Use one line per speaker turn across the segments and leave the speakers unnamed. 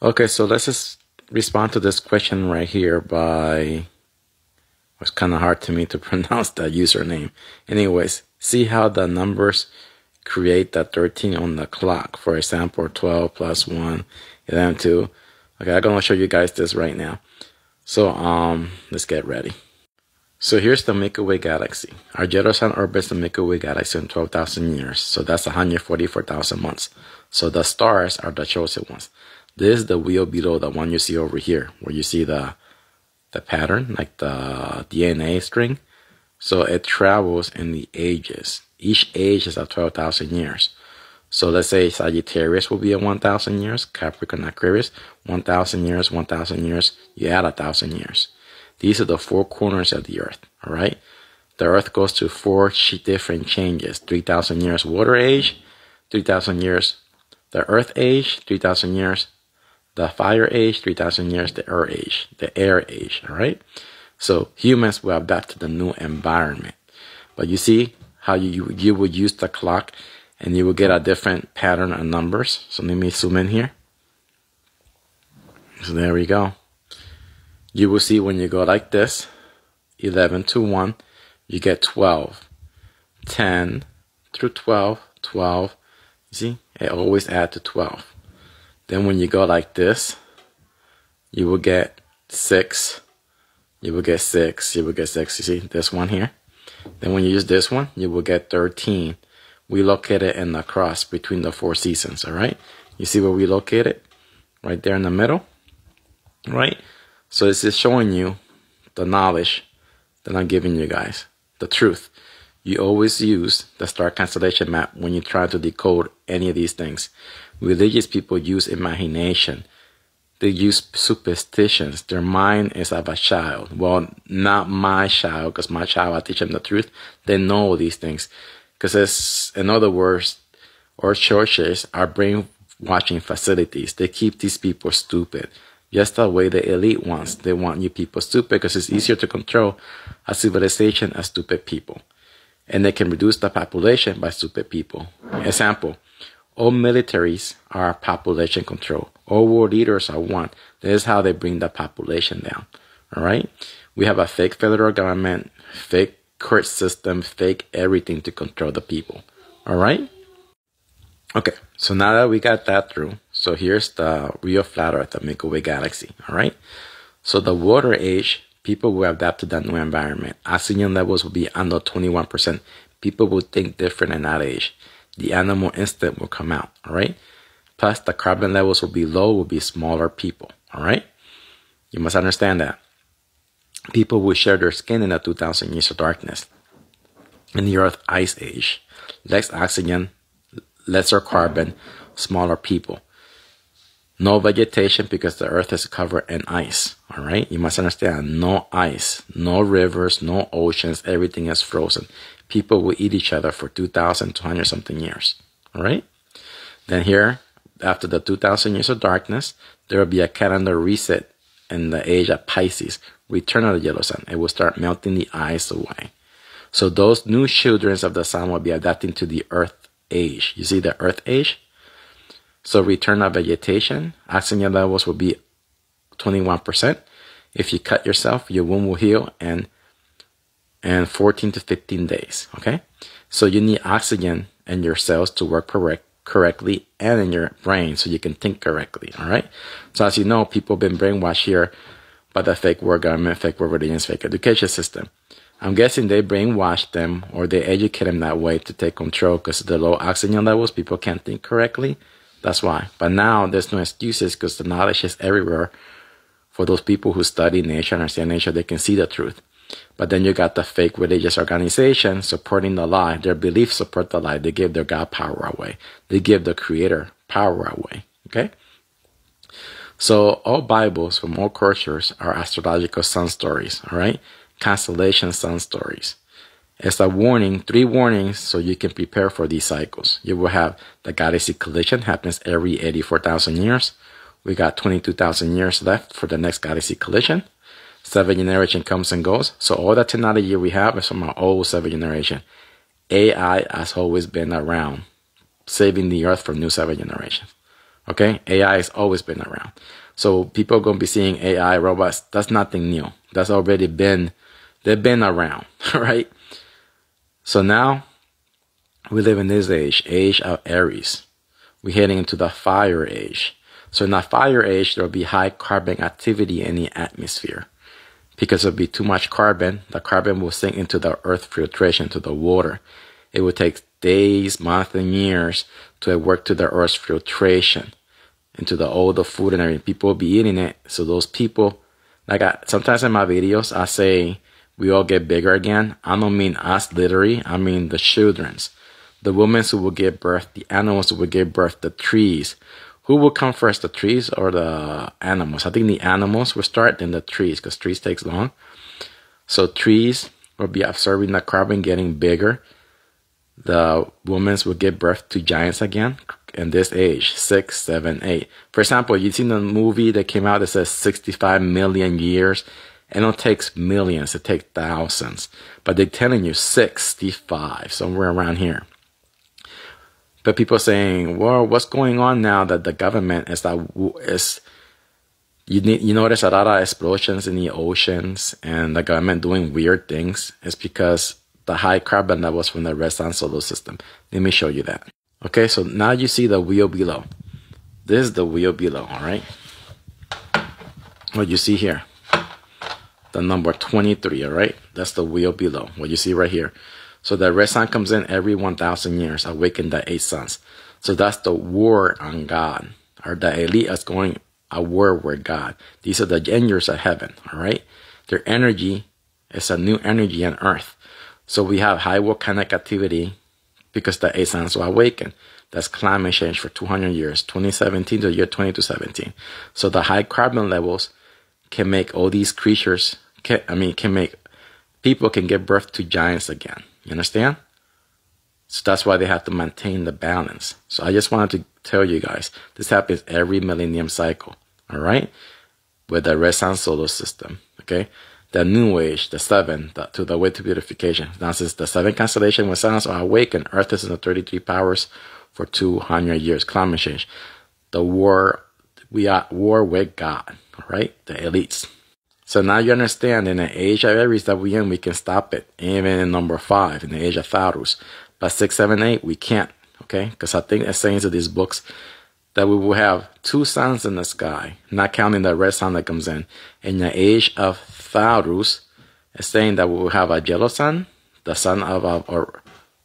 Okay, so let's just respond to this question right here by, it's kind of hard to me to pronounce that username. Anyways, see how the numbers create that 13 on the clock. For example, 12 plus 1, 11, 2. Okay, I'm going to show you guys this right now. So, let's get ready. So here's the Milky Way galaxy. Our yellow sun orbits the Milky Way galaxy in 12,000 years. So that's 144,000 months. So the stars are the chosen ones. This is the wheel below, the one you see over here, where you see the pattern, like the DNA string. So it travels in the ages. Each age is 12,000 years. So let's say Sagittarius will be at 1,000 years, Capricorn, Aquarius, 1,000 years, 1,000 years. You add 1,000 years. These are the four corners of the earth, all right? The earth goes to four different changes. 3,000 years water age, 3,000 years the earth age, 3,000 years the fire age, 3,000 years the air age, all right? So humans will adapt to the new environment. But you see how you would use the clock and you will get a different pattern of numbers. So let me zoom in here. So there we go. You will see when you go like this, 11 to 1, you get 12. 10 through 12, 12. You see, it always adds to 12. Then when you go like this, you will get 6. You will get 6. You will get 6. You see this one here? Then when you use this one, you will get 13. We locate it in the cross between the four seasons, all right? You see where we locate it? Right there in the middle, right? So this is showing you the knowledge that I'm giving you guys, the truth. You always use the star constellation map when you try to decode any of these things. Religious people use imagination. They use superstitions. Their mind is of a child. Well, not my child, because my child, I teach them the truth. They know these things. Because it's, in other words, our churches are brainwashing facilities. They keep these people stupid. Just the way the elite wants. They want you people stupid because it's easier to control a civilization as stupid people. And they can reduce the population by stupid people. Example, all militaries are population control. All world leaders are one. This is how they bring the population down. All right? We have a fake federal government, fake court system, fake everything to control the people. All right? Okay, so now that we got that through, so here's the real flat Earth, the Milky Way galaxy, all right? So the water age, people will adapt to that new environment. Oxygen levels will be under 21%. People will think different in that age. The animal instinct will come out, all right? Plus, the carbon levels will be low, will be smaller people, all right? You must understand that. People will share their skin in the 2,000 years of darkness. In the Earth ice age, less oxygen, lesser carbon, smaller people. No vegetation because the earth is covered in ice, all right? You must understand, no ice, no rivers, no oceans, everything is frozen. People will eat each other for 2,200 something years, all right? Then here, after the 2,000 years of darkness, there will be a calendar reset in the age of Pisces, return of the yellow sun. It will start melting the ice away. So those new children of the sun will be adapting to the earth age. You see the earth age? So return of vegetation, oxygen levels will be 21%. If you cut yourself, your wound will heal in 14 to 15 days, okay? So you need oxygen in your cells to work correctly and in your brain so you can think correctly, all right? So as you know, people have been brainwashed here by the fake world government, fake world religions, fake education system. I'm guessing they brainwashed them or they educate them that way to take control because of the low oxygen levels, people can't think correctly. That's why. But now there's no excuses because the knowledge is everywhere. For those people who study nature and understand nature, they can see the truth. But then you got the fake religious organization supporting the lie. Their beliefs support the lie. They give their God power away. They give the Creator power away. Okay? So all Bibles from all cultures are astrological sun stories. All right? Constellation sun stories. It's a warning, 3 warnings, so you can prepare for these cycles. You will have the galaxy collision, happens every 84,000 years. We got 22,000 years left for the next galaxy collision. 7th generation comes and goes. So all the technology we have is from our old 7th generation. AI has always been around, saving the earth from new 7th generation. Okay, AI has always been around. So people are going to be seeing AI robots. That's nothing new. That's already been, they've been around, right? So now we live in this age of Aries. We're heading into the fire age. So in the fire age, there will be high carbon activity in the atmosphere. Because there'll be too much carbon, the carbon will sink into the earth filtration, to the water. It will take days, months, and years to work to the earth's filtration into all the food and everything. People will be eating it. So those people, sometimes in my videos, I say we all get bigger again. I don't mean us literally. I mean the children's. The women who will give birth, the animals who will give birth, the trees. Who will come first, the trees or the animals? I think the animals will start, then the trees, because trees takes long. So trees will be absorbing the carbon, getting bigger. The women will give birth to giants again in this age, 6, 7, 8. For example, you've seen the movie that came out that says 65 million years. It don't take millions, it takes thousands. But they're telling you 65, somewhere around here. But people saying, well, what's going on now that the government you notice a lot of explosions in the oceans and the government doing weird things. It's because the high carbon levels from the red sun solar system. Let me show you that. Okay, so now you see the wheel below. This is the wheel below, all right? What you see here, the number 23, all right? That's the wheel below, what you see right here. So the red sun comes in every 1,000 years, awaken the 8 suns. So that's the war on God, or the elite is going a war with God. These are the angels of heaven, all right? Their energy is a new energy on earth. So we have high volcanic activity because the 8 suns will awaken. That's climate change for 200 years, 2017 to the year 2217. So the high carbon levels can make all these creatures, people can give birth to giants again. You understand? So that's why they have to maintain the balance. So I just wanted to tell you guys, this happens every millennium cycle, all right? With the red sun solar system, okay? The new age, the 7, to the way to beautification. Now, since the 7 constellation when suns are awakened, Earth is in the 33 powers for 200 years. Climate change. The war, we are at war with God, all right? The elites. So now you understand in the age of Aries that we're in, we can stop it. Even in number 5, in the age of Taurus. But 6, 7, 8, we can't, okay? Because I think it's saying to these books that we will have 2 suns in the sky, not counting the red sun that comes in. In the age of Taurus, it's saying that we will have a yellow sun, the sun of or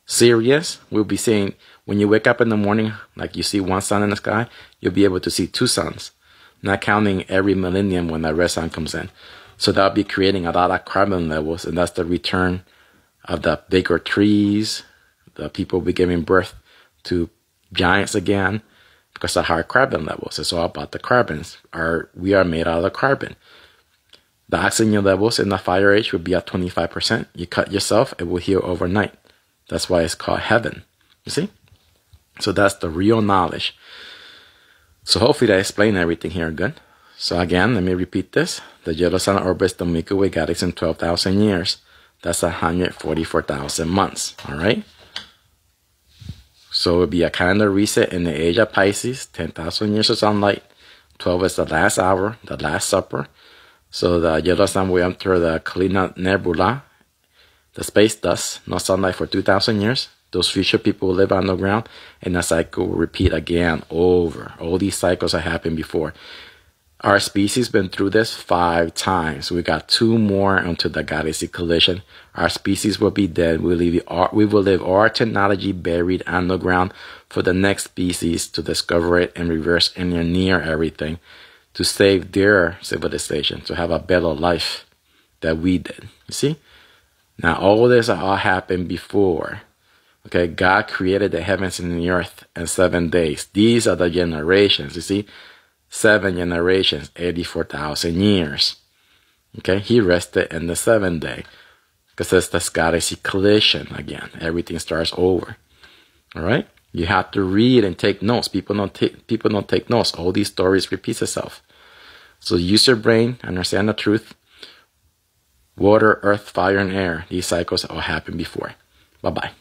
Sirius. We'll be seeing, when you wake up in the morning, like you see 1 sun in the sky, you'll be able to see 2 suns, not counting every millennium when the red sun comes in. So that'll be creating a lot of carbon levels, and that's the return of the bigger trees. The people will be giving birth to giants again because of higher carbon levels. It's all about the carbons. We are made out of carbon. The oxygen levels in the fire age would be at 25%. You cut yourself, it will heal overnight. That's why it's called heaven. You see? So that's the real knowledge. So hopefully I explained everything here good. So again, let me repeat this. The yellow sun orbits the Milky Way galaxy in 12,000 years. That's 144,000 months. All right? So it will be a calendar reset in the age of Pisces. 10,000 years of sunlight. 12 is the last hour, the last supper. So the yellow sun will enter the Kalina Nebula, the space dust, no sunlight for 2,000 years. Those future people will live underground, and the cycle will repeat again over. All these cycles have happened before. Our species been through this 5 times. We got 2 more until the galaxy collision. Our species will be dead. We will leave our technology buried underground for the next species to discover it and reverse engineer everything to save their civilization, to have a better life that we did. You see? Now, all this all happened before. Okay, God created the heavens and the earth in 7 days. These are the generations, you see? 7 generations, 84,000 years. Okay, he rested in the 7th day. Because it's the galaxy collision again. Everything starts over. All right? You have to read and take notes. People don't take notes. All these stories repeat itself. So use your brain, understand the truth. Water, earth, fire, and air. These cycles all happened before. Bye-bye.